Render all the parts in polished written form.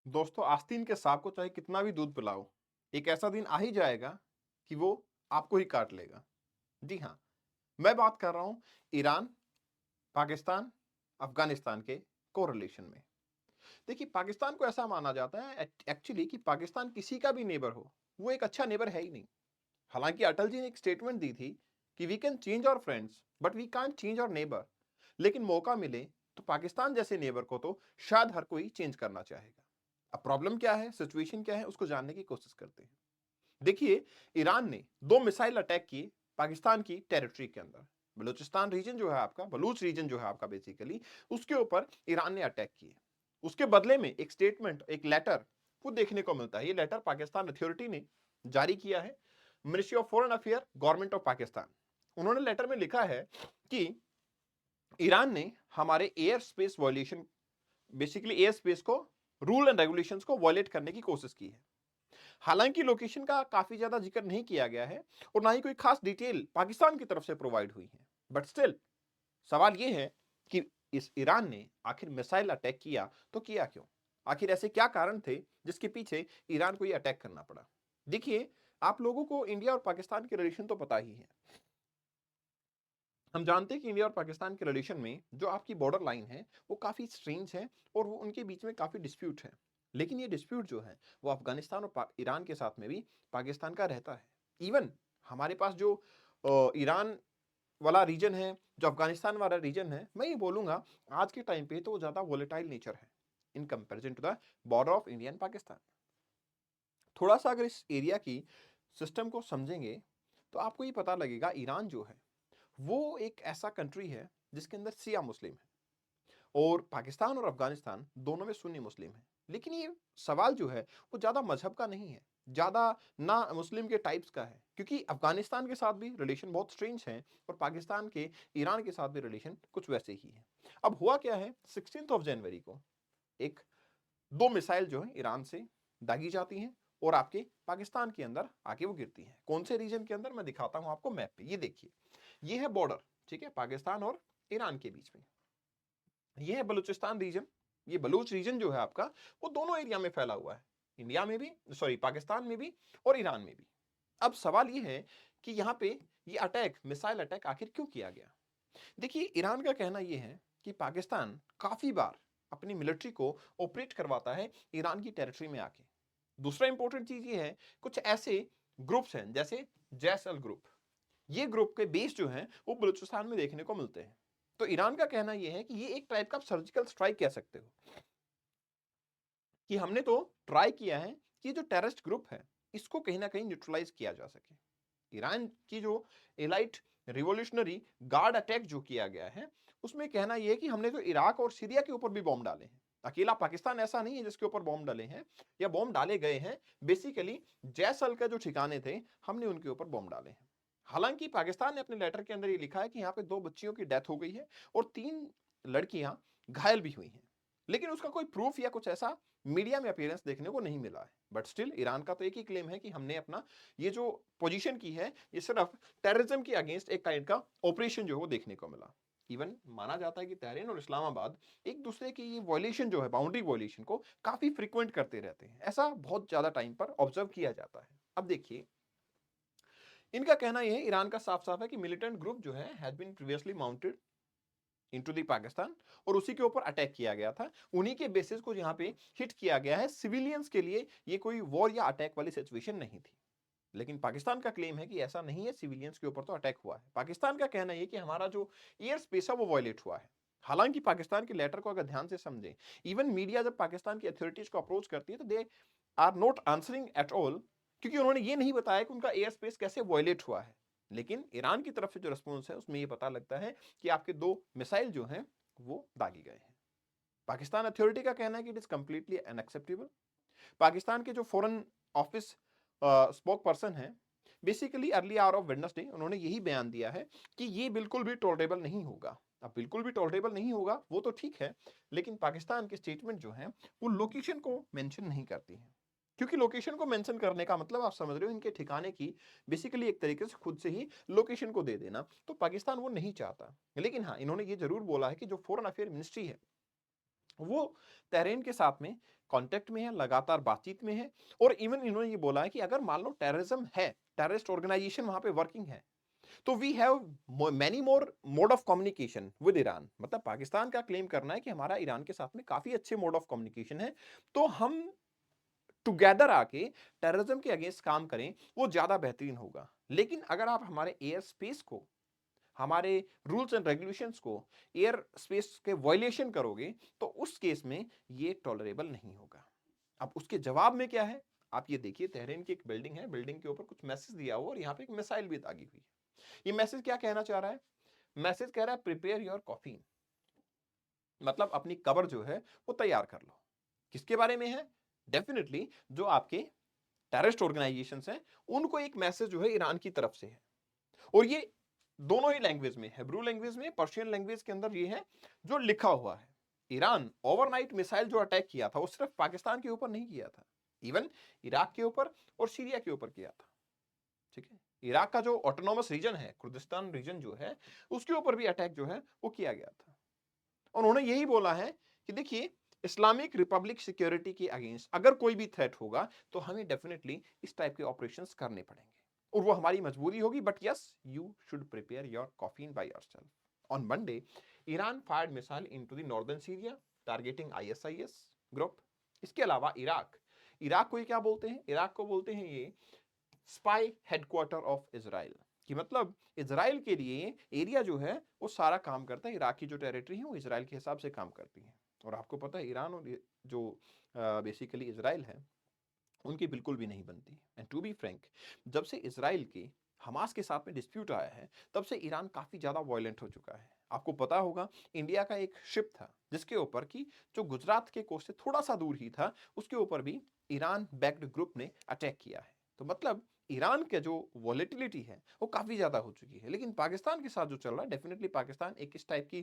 दोस्तों, आस्तीन के सांप को चाहे कितना भी दूध पिलाओ, एक ऐसा दिन आ ही जाएगा कि वो आपको ही काट लेगा। जी हाँ, मैं बात कर रहा हूं ईरान, पाकिस्तान, अफगानिस्तान के कोरिलेशन में। देखिए, पाकिस्तान को ऐसा माना जाता है एक्चुअली कि पाकिस्तान किसी का भी नेबर हो, वो एक अच्छा नेबर है ही नहीं। हालांकि अटल जी ने एक स्टेटमेंट दी थी कि we can change our friends but we can't change our neighbour. लेकिन मौका मिले तो पाकिस्तान जैसे नेबर को तो शायद हर कोई चेंज करना चाहेगा। अब प्रॉब्लम क्या है, सिचुएशन क्या है, उसको जानने की कोशिश करते हैं। देखिए, ईरान ने 2 मिसाइल अटैक किए पाकिस्तान की टेरिटरी के अंदर। बलूचिस्तान रीजन जो है आपका, बलूच रीजन जो है आपका बेसिकली, उसके ऊपर ईरान ने अटैक किए। उसके बदले में एक स्टेटमेंट, एक लेटर वो देखने को मिलता है। ये लेटर पाकिस्तान अथॉरिटी ने जारी किया है। Ministry of foreign affair, government of Pakistan. उन्होंने लेटर में लिखा है कि ईरान ने हमारे air space violation, basically air space को, रूल एंड रेगुलेशंस को वायलेट करने की कोशिश की है। हालांकि लोकेशन का काफी ज्यादा जिक्र नहीं किया गया है और ना ही कोई खास डिटेल पाकिस्तान की तरफ से प्रोवाइड हुई है। बट स्टिल सवाल यह है कि इस ईरान ने आखिर मिसाइल अटैक किया तो किया क्यों? आखिर ऐसे क्या कारण थे जिसके पीछे ईरान को यह अटैक करना पड़ा? देखिए, आप लोगों को इंडिया और पाकिस्तान के रिलेशन तो पता ही है। हम जानते हैं कि इंडिया और पाकिस्तान के रिलेशन में जो आपकी बॉर्डर लाइन है वो काफ़ी स्ट्रेंज है और वो उनके बीच में काफ़ी डिस्प्यूट है। लेकिन ये डिस्प्यूट जो है वो अफगानिस्तान और ईरान के साथ में भी पाकिस्तान का रहता है। इवन हमारे पास जो ईरान वाला रीजन है, जो अफगानिस्तान वाला रीजन है, मैं ये बोलूंगा आज के टाइम पे तो वो ज़्यादा वोलेटाइल नेचर है in comparison to the border of India and Pakistan. थोड़ा सा अगर इस एरिया की सिस्टम को समझेंगे तो आपको ये पता लगेगा ईरान जो है वो एक ऐसा कंट्री है जिसके अंदर शिया मुस्लिम है और पाकिस्तान और अफगानिस्तान दोनों में सुन्नी मुस्लिम है। लेकिन ये सवाल जो है वो ज़्यादा मजहब का नहीं है, ज़्यादा ना मुस्लिम के टाइप्स का है, क्योंकि अफगानिस्तान के साथ भी रिलेशन बहुत स्ट्रेंज है और पाकिस्तान के ईरान के साथ भी रिलेशन कुछ वैसे ही है। अब हुआ क्या है, 16 जनवरी को एक 2 मिसाइल जो है ईरान से दागी जाती हैं और आपके पाकिस्तान के अंदर आके वो गिरती हैं। कौन से रीजन के अंदर, मैं दिखाता हूं आपको मैप पे। ये देखिए, ये है बॉर्डर, ठीक है, पाकिस्तान और ईरान के बीच में। ये है बलूचिस्तान रीजन। ये बलूच रीजन जो है आपका वो दोनों एरिया में फैला हुआ है, इंडिया में भी, सॉरी पाकिस्तान में भी और ईरान में भी। अब सवाल ये है कि यहाँ पे ये अटैक, मिसाइल अटैक आखिर क्यों किया गया? देखिए, ईरान का कहना यह है कि पाकिस्तान काफी बार अपनी मिलिट्री को ऑपरेट करवाता है ईरान की टेरिटरी में आके। दूसरा इंपॉर्टेंट चीज ये है, कुछ ऐसे ग्रुप्स हैं जैसे जैसल ग्रुप, ये ग्रुप के बेस जो हैं वो बलूचिस्तान में देखने को मिलते हैं। तो ईरान का कहना यह है कि ये एक टाइप का सर्जिकल स्ट्राइक कह सकते हो, कि हमने तो ट्राई किया है कि जो टेररिस्ट ग्रुप है इसको कहीं ना कहीं न्यूट्रलाइज किया जा सके। ईरान की जो एलाइट रिवॉल्यूशनरी गार्ड अटैक जो किया गया है उसमें कहना यह है कि हमने तो इराक और सीरिया के ऊपर भी बॉम्ब डाले हैं। अकेला पाकिस्तान ऐसा नहीं है जिसके ऊपर बॉम्ब डाले हैं या बॉम्ब डाले गए हैं। बेसिकली जैसल का जो ठिकाने थे हमने उनके ऊपर बॉम्ब डाले हैं। हालांकि पाकिस्तान ने अपने लेटर के अंदर ये लिखा है कि यहाँ पे 2 बच्चियों की डेथ हो गई है और 3 लड़कियां घायल भी हुई हैं। लेकिन उसका कोई प्रूफ या कुछ ऐसा मीडिया में अपीयरेंस देखने को नहीं मिला है। बट स्टिल ईरान का तो एक ही क्लेम है कि हमने अपना ये जो पोजीशन की है ये सिर्फ टेररिज्म के अगेंस्ट एक काइंड का ऑपरेशन जो है वो देखने को मिला। इवन माना जाता है कि तेहरान और इस्लामाबाद एक दूसरे की ये वॉयलेशन जो है, बाउंड्री वॉयलेशन को काफी फ्रीक्वेंट करते रहते हैं। ऐसा बहुत ज्यादा टाइम पर ऑब्जर्व किया जाता है। अब देखिए, इनका कहना यह है, ईरान का साफ साफ है कि मिलिटेंट ग्रुप जो है has been previously mounted into the Pakistan और उसी के ऊपर अटैक किया गया था। उन्हीं के बेसिस को यहाँ पे हिट किया गया है। सिविलियंस के लिए ये कोई वॉर या अटैक वाली सिचुएशन नहीं थी। लेकिन पाकिस्तान का क्लेम है कि ऐसा नहीं है, सिविलियंस के ऊपर तो अटैक हुआ है। पाकिस्तान का कहना है कि हमारा जो एयर स्पेस है वो वायलेट हुआ है। हालांकि पाकिस्तान के लेटर को अगर ध्यान से समझें, इवन मीडिया जब पाकिस्तान की अथॉरिटीज को अप्रोच करती है तो they are not answering at all, क्योंकि उन्होंने ये नहीं बताया कि उनका एयर स्पेस कैसे वायलेट हुआ है। लेकिन ईरान की तरफ से जो रिस्पॉन्स है उसमें ये पता लगता है कि आपके 2 मिसाइल जो हैं वो दागी गए हैं। पाकिस्तान अथॉरिटी का कहना है कि it is completely unacceptable. Pakistan के जो फॉरेन ऑफिस स्पोक पर्सन है, basically early hour of Wednesday उन्होंने यही बयान दिया है कि ये बिल्कुल भी टॉलरेबल नहीं होगा। अब बिल्कुल भी टॉलरेबल नहीं होगा वो तो ठीक है, लेकिन पाकिस्तान की स्टेटमेंट जो है वो लोकेशन को मेंशन नहीं करती है, क्योंकि लोकेशन को मेंशन करने का मतलब आप समझ रहे हो इनके ठिकाने की बेसिकली एक तरीके से खुद से ही लोकेशन को दे देना, तो पाकिस्तान वो नहीं चाहता। लेकिन हाँ, इन्होंने ये जरूर बोला है कि जो फॉरेन अफेयर मिनिस्ट्री है वो तेहरान के साथ में कॉन्टैक्ट में है, लगातार बातचीत में है और इवन इन्होंने ये बोला है कि अगर मान लो टेररिज्म है, टेररिस्ट ऑर्गेनाइजेशन वहाँ पे वर्किंग है, तो we have many more mode of communication with Iran. मतलब पाकिस्तान का क्लेम करना है कि हमारा ईरान के साथ में काफ़ी अच्छे मोड ऑफ कम्युनिकेशन है, तो हम टुगेदर आके टेररिज्म के अगेंस्ट काम करें, वो ज़्यादा बेहतरीन होगा। लेकिन अगर आप हमारे एयर स्पेस को, हमारे रूल्स एंड रेगुलेशंस को, एयर स्पेस के वायलेशन करोगे, तो उस केस में ये टॉलरेबल नहीं होगा। अब उसके जवाब में क्या है? आप ये देखिए, तेहरान की एक बिल्डिंग है, बिल्डिंग के ऊपर कुछ मैसेज दिया हुआ और यहाँ पे एक मिसाइल भी दागी हुई है। ये मैसेज क्या कहना चाह रहा है? मैसेज कह रहा है प्रिपेयर योर कॉफिन, मतलब अपनी कब्र जो है वो तैयार कर लो। किसके बारे में है? डेफिनेटली जो आपके टेररिस्ट ऑर्गेनाइजेशंस हैं, उनको एक मैसेज जो है ईरान की तरफ से है। और ये दोनों ही लैंग्वेज में, हिब्रू लैंग्वेज में, पर्शियन लैंग्वेज के अंदर ये है जो लिखा हुआ है। ईरान ओवरनाइट मिसाइल जो अटैक किया था वो सिर्फ पाकिस्तान के ऊपर नहीं किया था, इवन इराक के ऊपर और सीरिया के ऊपर किया था। ठीक है, इराक का जो ऑटोनॉमस रीजन है, कुर्दिस्तान रीजन जो है, उसके ऊपर भी अटैक जो है वो किया गया था। और उन्होंने यही बोला है कि देखिए, इस्लामिक रिपब्लिक सिक्योरिटी के अगेंस्ट अगर कोई भी थ्रेट होगा तो हमें डेफिनेटली इस टाइप के ऑपरेशंस करने पड़ेंगे और वो हमारी मजबूरी होगी, but yes, you should prepare your coffin by yourself. On Monday, Iran fired missile into the northern Syria targeting ISIS group. इसके अलावा इराक, इराक को ये क्या बोलते हैं? इराक को बोलते हैं ये स्पाई हेडक्वार्टर ऑफ इजराइल, कि मतलब इजराइल के लिए एरिया जो है वो सारा काम करता है। इराक की जो टेरिटरी है वो इजराइल के हिसाब से काम करती है। और आपको पता है ईरान और जो बेसिकली इजराइल है, उनकी बिल्कुल भी नहीं बनती। एंड टू बी फ्रैंक, जब से इजराइल के हमास के साथ में डिस्प्यूट आया है, तब से ईरान काफी ज्यादा वायलेंट हो चुका है। आपको पता होगा, इंडिया का एक शिप था जिसके ऊपर की, जो गुजरात के कोस्ट से थोड़ा सा दूर ही था, उसके ऊपर भी ईरान बैक्ड ग्रुप ने अटैक किया है। तो मतलब ईरान के जो वॉलेटिलिटी है वो काफी ज्यादा हो चुकी है। लेकिन पाकिस्तान के साथ जो चल रहा है, डेफिनेटली पाकिस्तान एक इस टाइप की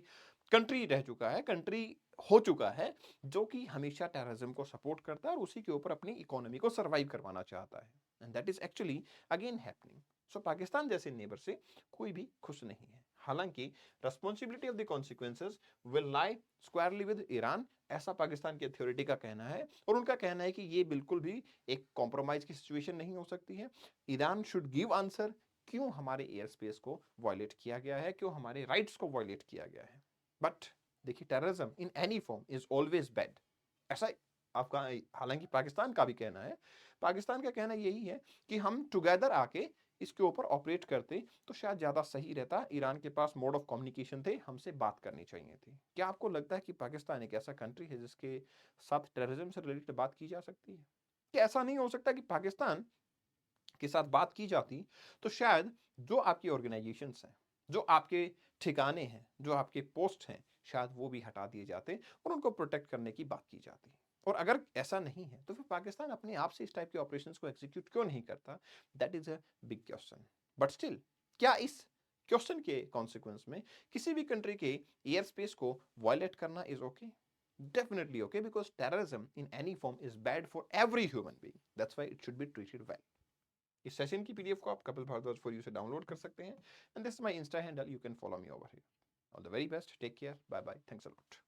कंट्री रह चुका है, कंट्री हो चुका है, जो कि हमेशा टेररिज्म को सपोर्ट करता है और उसी के ऊपर अपनी इकोनॉमी को सर्वाइव करवाना चाहता है। And that is actually again happening. So Pakistan जैसे नेबर से कोई भी खुश नहीं है। हालांकि responsibility of the consequences will lie squarely with Iran, ऐसा पाकिस्तान के अथॉरिटी का कहना है। और उनका कहना है कि ये बिल्कुल भी एक कॉम्प्रोमाइज की सिचुएशन नहीं हो सकती है। ईरान शुड गिव आंसर, क्यों हमारे एयर स्पेस को वायलेट किया गया है, क्यों हमारे राइट्स को वायलेट किया गया है। बट देखिए, terrorism in any form is always bad, ऐसा आपका, हालांकि पाकिस्तान का भी कहना है, पाकिस्तान का कहना यही है कि हम टुगेदर आके इसके ऊपर ऑपरेट करते तो शायद ज्यादा सही रहता। ईरान के पास मोड ऑफ कम्युनिकेशन थे, हमसे बात करनी चाहिए थी। क्या आपको लगता है कि पाकिस्तान एक ऐसा कंट्री है जिसके साथ टेररिज्म से रिलेटेड बात की जा सकती है? क्या ऐसा नहीं हो सकता कि पाकिस्तान के साथ बात की जाती तो शायद जो आपकी ऑर्गेनाइजेशंस हैं, जो आपके ठिकाने हैं, जो आपके पोस्ट हैं, शायद वो भी हटा दिए जाते और उनको प्रोटेक्ट करने की बात की जाती। और अगर ऐसा नहीं है तो फिर पाकिस्तान अपने आप से इस टाइप के ऑपरेशंस को एग्जीक्यूट क्यों नहीं करता? That is a big question. But still, क्या इस क्वेश्चन के कॉन्सिक्वेंस में किसी भी कंट्री के एयर स्पेस को वायलेट करना is okay? Definitely okay, because terrorism in any form is bad for every human being. That's why it should be treated well. इस सेशन की पीडीएफ को आप कपिल भारद्वाज फॉर यू से डाउनलोड कर सकते हैं। And this is my insta handle, you can follow me over here. All the very best, take care, bye bye, thanks a lot.